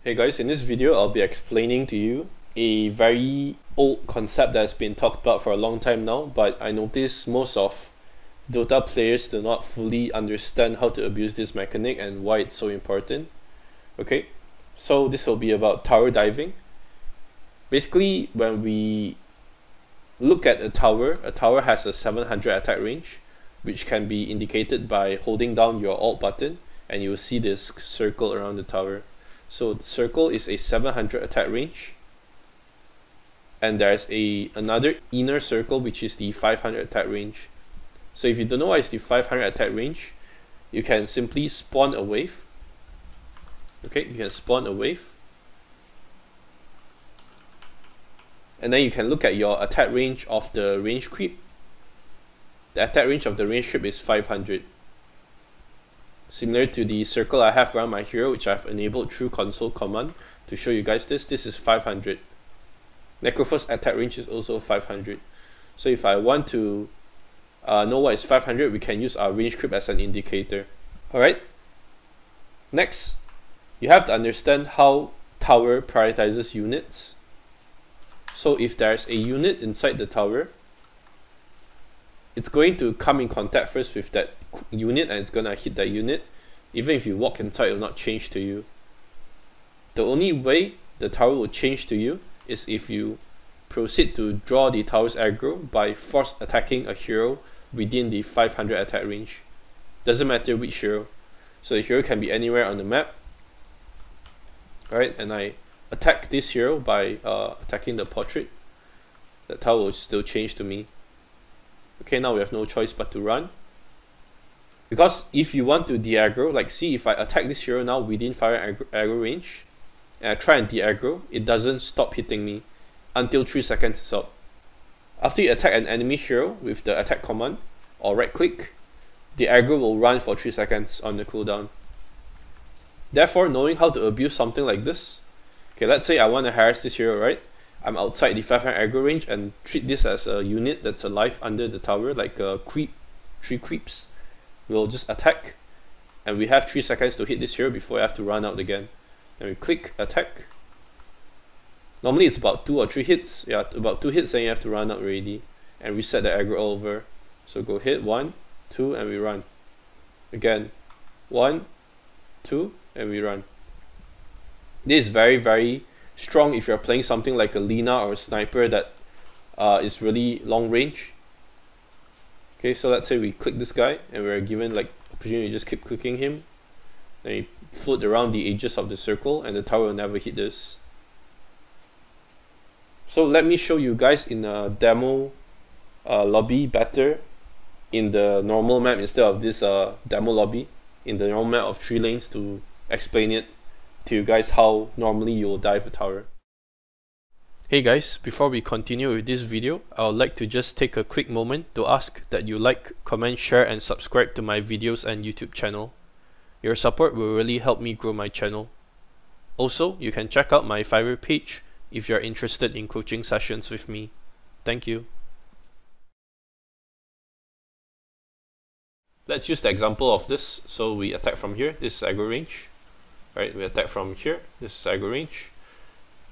Hey guys, in this video I'll be explaining to you a very old concept that's been talked about for a long time now, but I notice most of Dota players do not fully understand how to abuse this mechanic and why it's so important. Okay, so this will be about tower diving. Basically, when we look at a tower has a 700 attack range, which can be indicated by holding down your Alt button, and you'll see this circle around the tower. So the circle is a 700 attack range, and there's another inner circle which is the 500 attack range. So if you don't know what is the 500 attack range, you can simply spawn a wave. Okay, you can spawn a wave, and then you can look at your attack range of the range creep. The attack range of the range creep is 500. Similar to the circle I have around my hero, which I've enabled through console command to show you guys this is 500. Necrophos attack range is also 500. So if I want to know what is 500, we can use our range creep as an indicator. Alright, next, you have to understand how tower prioritizes units. So if there's a unit inside the tower, it's going to come in contact first with that unit and it's gonna hit that unit. Even if you walk inside, it will not change to you. The only way the tower will change to you is if you proceed to draw the tower's aggro by force attacking a hero within the 500 attack range. Doesn't matter which hero. So the hero can be anywhere on the map. Alright, and I attack this hero by attacking the portrait. The tower will still change to me. Okay, now we have no choice but to run. Because if you want to de-aggro, like see if I attack this hero now within 500 aggro range, and I try and de-aggro, it doesn't stop hitting me until 3 seconds is up. After you attack an enemy hero with the attack command, or right click, the aggro will run for 3 seconds on the cooldown. Therefore, knowing how to abuse something like this, okay, let's say I want to harass this hero, right? I'm outside the 500 aggro range and treat this as a unit that's alive under the tower, like a creep, 3 creeps. We'll just attack, and we have 3 seconds to hit this hero before I have to run out again. And we click attack. Normally it's about 2 or 3 hits. Yeah, about 2 hits, then you have to run out already and reset the aggro all over. So go hit 1, 2, and we run. Again, 1, 2, and we run. This is very, very strong if you're playing something like a Lina or a sniper that is really long range. Okay, so let's say we click this guy and we're given like opportunity to just keep clicking him. Then you float around the edges of the circle and the tower will never hit this. So let me show you guys in a demo lobby better in the normal map instead of this demo lobby in the normal map of 3 lanes to explain it to you guys how normally you'll dive a tower. Hey guys, before we continue with this video, I would like to just take a quick moment to ask that you like, comment, share and subscribe to my videos and YouTube channel. Your support will really help me grow my channel. Also, you can check out my Fiverr page if you're interested in coaching sessions with me. Thank you. Let's use the example of this. So we attack from here, this is aggro range. Right, we attack from here, this is aggro range.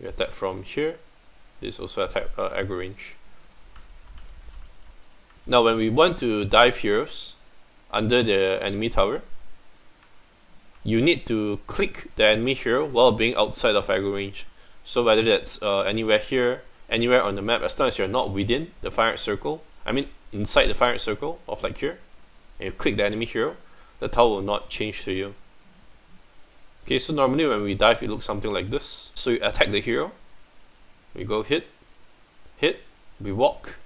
We attack from here, this is also attack aggro range. Now when we want to dive heroes under the enemy tower, you need to click the enemy hero while being outside of aggro range. So whether that's anywhere here, anywhere on the map, as long as you're not within the 500 circle, I mean inside the 500 circle of like here, and you click the enemy hero, the tower will not change to you. Okay, so normally when we dive, it looks something like this. So you attack the hero, we go hit, hit, we walk,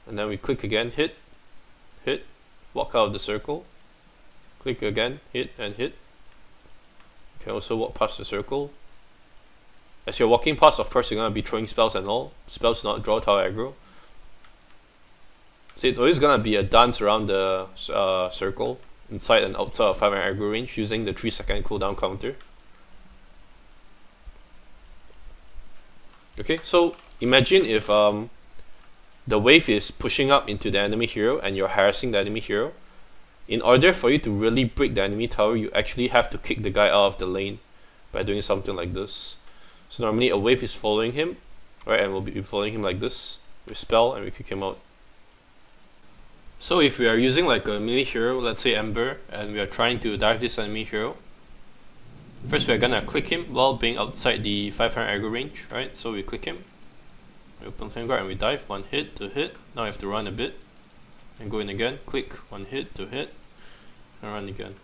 and then we click again, hit, hit, walk out of the circle, click again, hit and hit. You can also walk past the circle. As you're walking past, of course, you're going to be throwing spells and all. Spells do not draw tower aggro. So it's always going to be a dance around the circle, inside and outside of 500 aggro range using the 3 second cooldown counter. Okay, so imagine if the wave is pushing up into the enemy hero and you're harassing the enemy hero. In order for you to really break the enemy tower, you actually have to kick the guy out of the lane. by doing something like this. So normally a wave is following him, right, and we'll be following him like this. We spell and we kick him out. So if we are using like a melee hero, let's say Ember, and we are trying to dive this enemy hero, first we are gonna click him while being outside the 500 aggro range, right? So we click him, we open flame guard and we dive, 1 hit, 2 hit. Now we have to run a bit and go in again, click, 1 hit, 2 hit, and run again.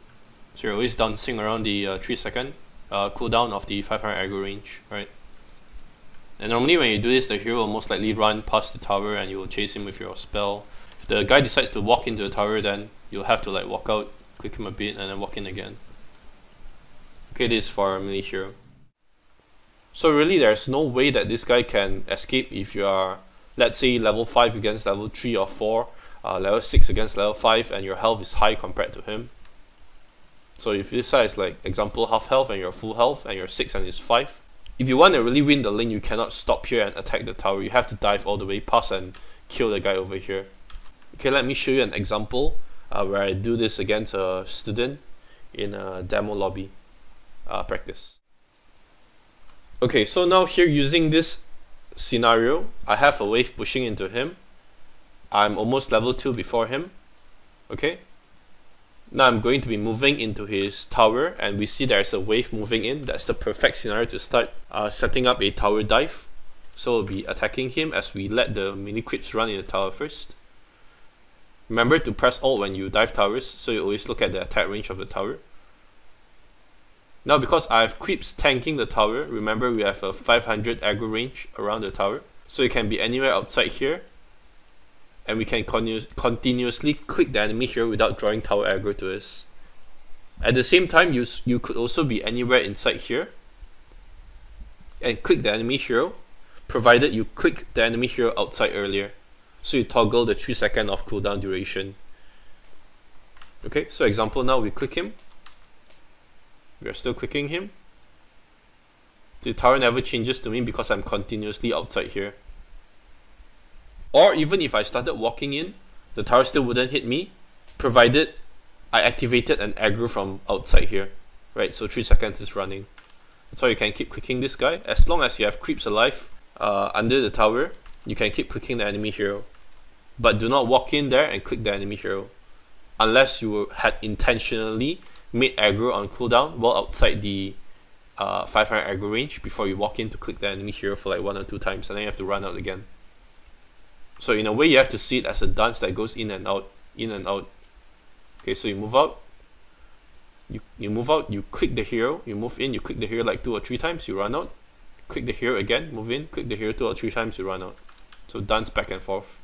So you're always dancing around the 3 second cooldown of the 500 aggro range, right? And normally when you do this, the hero will most likely run past the tower and you will chase him with your spell. If the guy decides to walk into the tower, then you'll have to like walk out, click him a bit, and then walk in again. Okay, this is for our melee hero. So really there's no way that this guy can escape if you are, let's say, level 5 against level 3 or 4, level 6 against level 5, and your health is high compared to him. So if this guy is like, example, half health and you're full health, and you're 6 and he's 5, if you want to really win the lane, you cannot stop here and attack the tower. You have to dive all the way past and kill the guy over here. Okay, let me show you an example where I do this against a student in a demo lobby practice. Okay, so now here using this scenario, I have a wave pushing into him. I'm almost level 2 before him. Okay, now I'm going to be moving into his tower and we see there's a wave moving in. That's the perfect scenario to start setting up a tower dive. So we'll be attacking him as we let the mini creeps run in the tower first. Remember to press Alt when you dive towers, so you always look at the attack range of the tower. Now because I have creeps tanking the tower, remember we have a 500 aggro range around the tower. So it can be anywhere outside here. And we can continuously click the enemy hero without drawing tower aggro to us. At the same time, you could also be anywhere inside here and click the enemy hero, provided you click the enemy hero outside earlier. So you toggle the 3 second of cooldown duration. Okay, so example, now we click him. We are still clicking him. The tower never changes to me because I'm continuously outside here. Or even if I started walking in, the tower still wouldn't hit me, provided I activated an aggro from outside here. Right, so 3 seconds is running. That's why you can keep clicking this guy. As long as you have creeps alive under the tower, you can keep clicking the enemy hero. But do not walk in there and click the enemy hero, unless you had intentionally made aggro on cooldown while outside the 500 aggro range before you walk in to click the enemy hero for like 1 or 2 times, and then you have to run out again. So in a way you have to see it as a dance that goes in and out, in and out. Okay, so you move out, you move out, you click the hero, you move in, you click the hero like 2 or 3 times, you run out, click the hero again, move in, click the hero 2 or 3 times, you run out. So dance back and forth.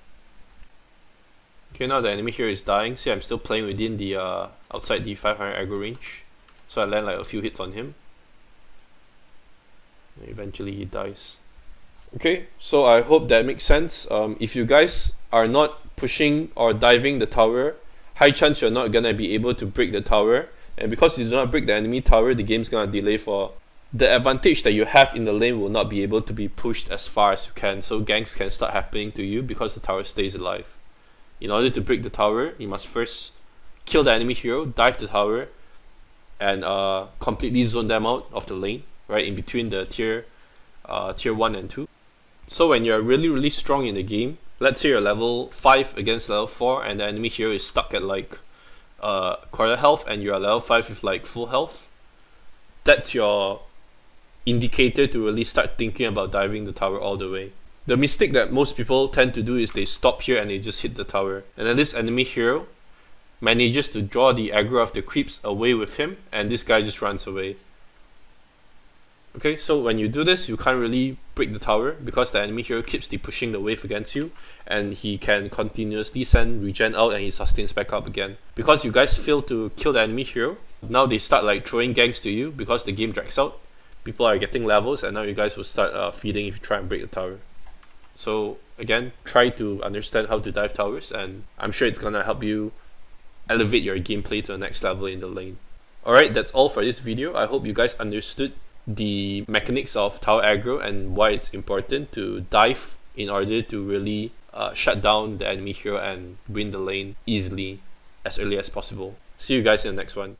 Okay, now the enemy hero is dying. See, I'm still playing within the outside the 500 aggro range. So I land like a few hits on him. And eventually he dies. Okay, so I hope that makes sense. If you guys are not pushing or diving the tower, high chance you're not gonna be able to break the tower. And because you do not break the enemy tower, the game's gonna delay for... The advantage that you have in the lane will not be able to be pushed as far as you can. So ganks can start happening to you because the tower stays alive. In order to break the tower, you must first kill the enemy hero, dive the tower, and completely zone them out of the lane, right, in between the tier 1 and 2. So when you're really strong in the game, let's say you're level 5 against level 4 and the enemy hero is stuck at like quarter health and you're level 5 with like full health, that's your indicator to really start thinking about diving the tower all the way. The mistake that most people tend to do is they stop here and they just hit the tower. And then this enemy hero manages to draw the aggro of the creeps away with him, and this guy just runs away. Okay, so when you do this, you can't really break the tower because the enemy hero keeps pushing the wave against you, and he can continuously send regen out and he sustains back up again. Because you guys fail to kill the enemy hero, now they start like throwing ganks to you because the game drags out. People are getting levels and now you guys will start feeding if you try and break the tower. So again, try to understand how to dive towers, and I'm sure it's gonna help you elevate your gameplay to the next level in the lane. Alright, that's all for this video. I hope you guys understood the mechanics of tower aggro and why it's important to dive in order to really shut down the enemy hero and win the lane easily as early as possible. See you guys in the next one.